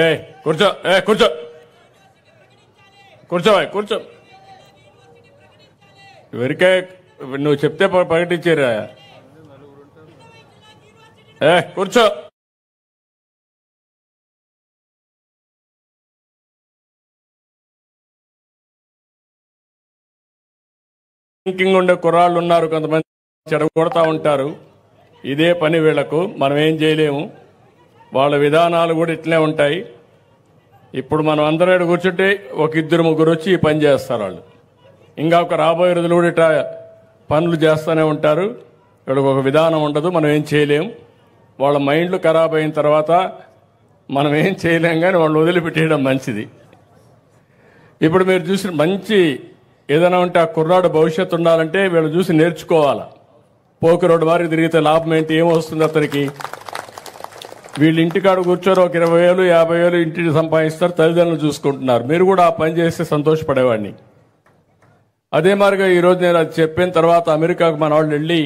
ఏ కూర్చో, కూర్చో, కూర్చో, కూర్చో. ఎవరికే నువ్వు చెప్తే ప్రకటించారా? కూర్చో. థింకింగ్ ఉండే కుర్రాళ్ళు ఉన్నారు, కొంతమంది చెడగొడతా ఉంటారు. ఇదే పని వీళ్లకు, మనం ఏం చేయలేము. వాళ్ళ విధానాలు కూడా ఇట్లే ఉంటాయి. ఇప్పుడు మనం అందరూ కూర్చుంటే ఒక ఇద్దరు ముగ్గురు వచ్చి ఈ పని చేస్తారు. వాళ్ళు ఇంకా ఒక రాబోయే రోజులు కూడా ఇట్లా పనులు చేస్తూనే ఉంటారు. వీళ్ళకి ఒక విధానం ఉండదు, మనం ఏం చేయలేం. వాళ్ళ మైండ్లు ఖరాబ్ అయిన తర్వాత మనం ఏం చేయలేం, కానీ వాళ్ళు వదిలిపెట్టేయడం మంచిది. ఇప్పుడు మీరు చూసిన మంచి ఏదైనా ఉంటే ఆ కుర్రాడు భవిష్యత్తు ఉండాలంటే వీళ్ళు చూసి నేర్చుకోవాలా. పోకి రోడ్డు వారికి తిరిగితే లాభం ఏంటి, ఏమొస్తుంది అతనికి? వీళ్ళు ఇంటికాడ కూర్చొని ఒక 20,000 50,000 ఇంటిని సంపాదిస్తారు, తల్లిదండ్రులు చూసుకుంటున్నారు. మీరు కూడా ఆ పని చేస్తే సంతోషపడేవాడిని. అదే మాదిరిగా ఈరోజు నేను అది చెప్పిన తర్వాత అమెరికాకు మన వాళ్ళు వెళ్ళి